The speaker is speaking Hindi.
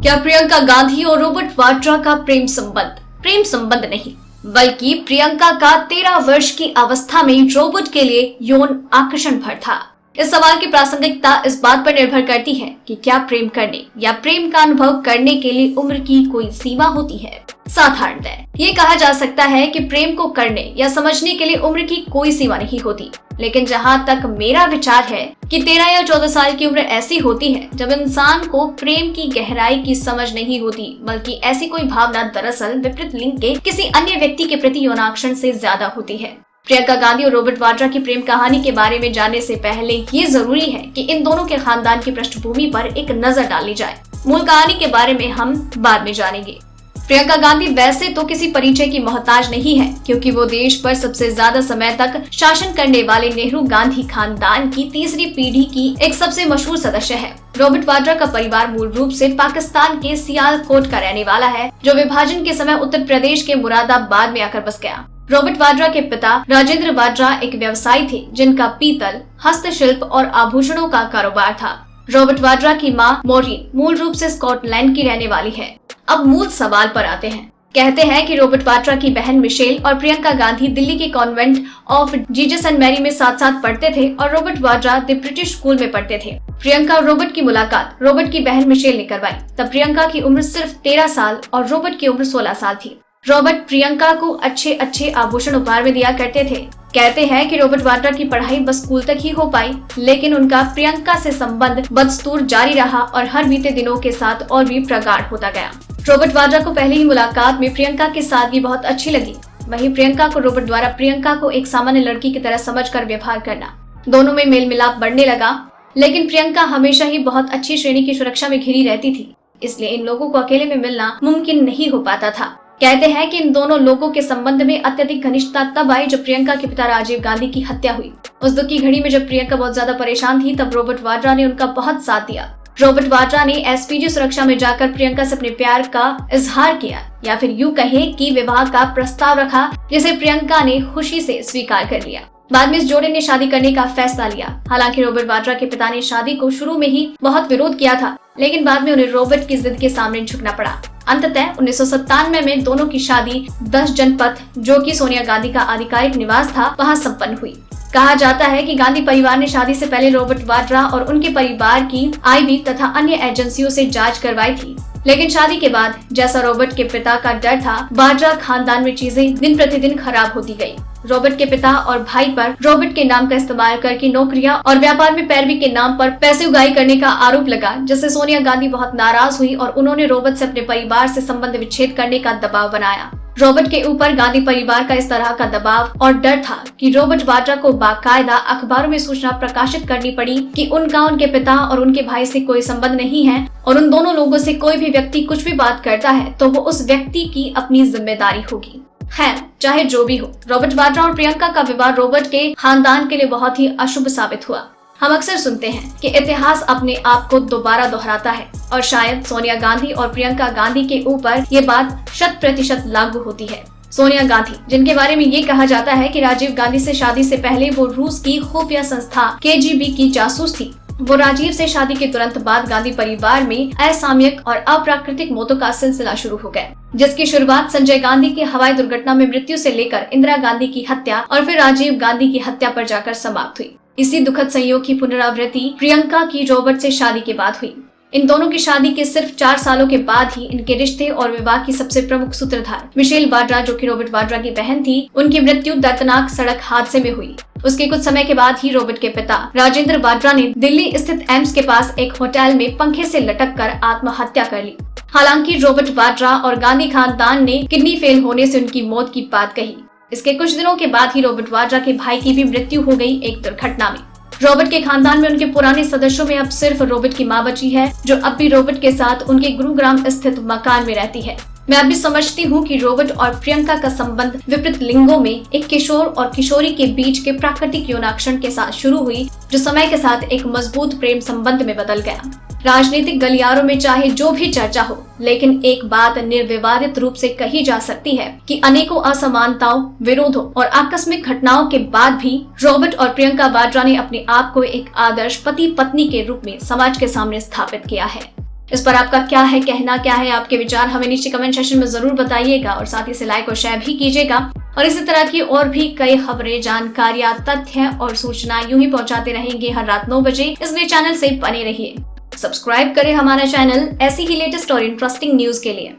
क्या प्रियंका गांधी और रॉबर्ट वाड्रा का प्रेम संबंध नहीं, बल्कि प्रियंका का 13 वर्ष की अवस्था में रॉबर्ट के लिए यौन आकर्षण भर था। इस सवाल की प्रासंगिकता इस बात पर निर्भर करती है कि क्या प्रेम करने या प्रेम का अनुभव करने के लिए उम्र की कोई सीमा होती है। साधारणतः ये कहा जा सकता है कि प्रेम को करने या समझने के लिए उम्र की कोई सीमा नहीं होती, लेकिन जहाँ तक मेरा विचार है कि 13 या 14 साल की उम्र ऐसी होती है जब इंसान को प्रेम की गहराई की समझ नहीं होती, बल्कि ऐसी कोई भावना दरअसल विपरीत लिंग के किसी अन्य व्यक्ति के प्रति यौनाकर्षण से ज्यादा होती है। प्रियंका गांधी और रॉबर्ट वाड्रा की प्रेम कहानी के बारे में जानने से पहले ये जरूरी है कि इन दोनों के खानदान की पृष्ठभूमि पर एक नजर डाली जाए। मूल कहानी के बारे में हम बाद में जानेंगे। प्रियंका गांधी वैसे तो किसी परिचय की मोहताज नहीं है, क्योंकि वो देश पर सबसे ज्यादा समय तक शासन करने वाले नेहरू गांधी खानदान की तीसरी पीढ़ी की एक सबसे मशहूर सदस्य है। रॉबर्ट वाड्रा का परिवार मूल रूप से पाकिस्तान के सियालकोट का रहने वाला है, जो विभाजन के समय उत्तर प्रदेश के मुरादाबाद में आकर बस गया। रॉबर्ट वाड्रा के पिता राजेंद्र वाड्रा एक व्यवसायी थे, जिनका पीतल, हस्तशिल्प और आभूषणों का कारोबार था। रॉबर्ट वाड्रा की मां मोरीन मूल रूप से स्कॉटलैंड की रहने वाली है। अब मूल सवाल पर आते हैं। कहते हैं कि रॉबर्ट वाड्रा की बहन मिशेल और प्रियंका गांधी दिल्ली के convent of Jesus and Mary में साथ साथ पढ़ते थे और Robert Vadra the British school में पढ़ते थे। प्रियंका और रॉबर्ट की मुलाकात रॉबर्ट की बहन मिशेल ने करवाई। तब प्रियंका की उम्र सिर्फ 13 साल और रॉबर्ट की उम्र 16 साल थी। रॉबर्ट प्रियंका को अच्छे आभूषण उपहार में दिया करते थे। कहते हैं कि रॉबर्ट वाड्रा की पढ़ाई बस स्कूल तक ही हो पाई, लेकिन उनका प्रियंका से संबंध बदस्तूर जारी रहा और हर बीते दिनों के साथ और भी प्रगाढ़ होता गया। रॉबर्ट वाड्रा को पहली ही मुलाकात में प्रियंका की सादगी बहुत अच्छी लगी। वहीं प्रियंका को रॉबर्ट द्वारा प्रियंका को एक सामान्य लड़की की तरह समझकर व्यवहार करना, दोनों में मेल मिलाप बढ़ने लगा। लेकिन प्रियंका हमेशा ही बहुत अच्छी श्रेणी की सुरक्षा में घिरी रहती थी, इसलिए इन लोगों को अकेले में मिलना मुमकिन नहीं हो पाता था। कहते हैं कि इन दोनों लोगों के संबंध में अत्यधिक घनिष्ठता तब आई जब प्रियंका के पिता राजीव गांधी की हत्या हुई। उस दुख की घड़ी में जब प्रियंका बहुत ज्यादा परेशान थी, तब रॉबर्ट वाड्रा ने उनका बहुत साथ दिया। रॉबर्ट वाड्रा ने एसपीजी सुरक्षा में जाकर प्रियंका से अपने प्यार का इजहार किया, या फिर यूं कहे कि विवाह का प्रस्ताव रखा, जिसे प्रियंका ने खुशी से स्वीकार कर लिया। बाद में इस जोड़े ने शादी करने का फैसला लिया। हालांकि रॉबर्ट वाड्रा के पिता ने शादी को शुरू में ही बहुत विरोध किया था, लेकिन बाद में उन्हें रॉबर्ट की जिद के सामने झुकना पड़ा। अंततः 1997 में दोनों की शादी 10 जनपथ, जो कि सोनिया गांधी का आधिकारिक निवास था, वहां संपन्न हुई। कहा जाता है कि गांधी परिवार ने शादी से पहले रॉबर्ट वाड्रा और उनके परिवार की आईबी तथा अन्य एजेंसियों से जांच करवाई थी, लेकिन शादी के बाद जैसा रॉबर्ट के पिता का डर था, वाड्रा खानदान में चीजें दिन प्रतिदिन खराब होती गई। रॉबर्ट के पिता और भाई पर रॉबर्ट के नाम का इस्तेमाल करके नौकरियां और व्यापार में पैरवी के नाम पर पैसे उगाही करने का आरोप लगा, जिससे सोनिया गांधी बहुत नाराज हुई और उन्होंने रॉबर्ट से अपने परिवार से संबंध विच्छेद करने का दबाव बनाया। रॉबर्ट के ऊपर गांधी परिवार का इस तरह का दबाव और डर था कि रॉबर्ट वाड्रा को बाकायदा अखबारों में सूचना प्रकाशित करनी पड़ी कि उनका उनके पिता और उनके भाई से कोई संबंध नहीं है, और उन दोनों लोगों से कोई भी व्यक्ति कुछ भी बात करता है तो वो उस व्यक्ति की अपनी जिम्मेदारी होगी। खैर, चाहे जो भी हो, रॉबर्ट वाड्रा और प्रियंका का विवाह रॉबर्ट के खानदान के लिए बहुत ही अशुभ साबित हुआ। हम अक्सर सुनते हैं कि इतिहास अपने आप को दोबारा दोहराता है, और शायद सोनिया गांधी और प्रियंका गांधी के ऊपर ये बात 100% लागू होती है। सोनिया गांधी, जिनके बारे में ये कहा जाता है कि राजीव गांधी से शादी से पहले वो रूस की खुफिया संस्था KGB की जासूस थी, वो राजीव से शादी के तुरंत बाद गांधी परिवार में असामयिक और अप्राकृतिक मौतों का सिलसिला शुरू हो गया, जिसकी शुरुआत संजय गांधी की हवाई दुर्घटना में मृत्यु से लेकर इंदिरा गांधी की हत्या और फिर राजीव गांधी की हत्या पर जाकर समाप्त हुई। इसी दुखद संयोग की पुनरावृत्ति प्रियंका की रॉबर्ट से शादी के बाद हुई। इन दोनों की शादी के सिर्फ 4 सालों के बाद ही इनके रिश्ते और विवाह की सबसे प्रमुख सूत्रधार मिशेल वाड्रा, जो कि रॉबर्ट वाड्रा की बहन थी, उनकी मृत्यु दर्दनाक सड़क हादसे में हुई। उसके कुछ समय के बाद ही रॉबर्ट के पिता राजेंद्र वाड्रा ने दिल्ली स्थित एम्स के पास एक होटल में पंखे से लटक कर आत्महत्या कर ली। हालांकि रॉबर्ट वाड्रा और गांधी खानदान ने किडनी फेल होने से उनकी मौत की बात कही। इसके कुछ दिनों के बाद ही रॉबर्ट वाड्रा के भाई की भी मृत्यु हो गई एक दुर्घटना में। रॉबर्ट के खानदान में उनके पुराने सदस्यों में अब सिर्फ रॉबर्ट की मां बची है, जो अब भी रॉबर्ट के साथ उनके गुरुग्राम स्थित मकान में रहती है। मैं अभी समझती हूँ कि रॉबर्ट और प्रियंका का संबंध विपरीत लिंगों में एक किशोर और किशोरी के बीच के प्राकृतिक यौनाकर्षण के साथ शुरू हुई, जो समय के साथ एक मजबूत प्रेम संबंध में बदल गया। राजनीतिक गलियारों में चाहे जो भी चर्चा हो, लेकिन एक बात निर्विवादित रूप से कही जा सकती है कि अनेकों असमानताओं, विरोधों और आकस्मिक घटनाओं के बाद भी रॉबर्ट और प्रियंका वाड्रा ने अपने आप को एक आदर्श पति पत्नी के रूप में समाज के सामने स्थापित किया है। इस पर आपका क्या है कहना, क्या है आपके विचार, हमें नीचे कमेंट सेक्शन में जरूर बताइएगा और साथ ही इसे लाइक और शेयर भी कीजिएगा। और इसी तरह की और भी कई खबरें, जानकारियां, तथ्य और सूचना यूं ही पहुंचाते रहेंगे हर रात 9 बजे। इसलिए चैनल से बने रहिए, सब्सक्राइब करें हमारा चैनल ऐसी ही लेटेस्ट और इंटरेस्टिंग न्यूज के लिए।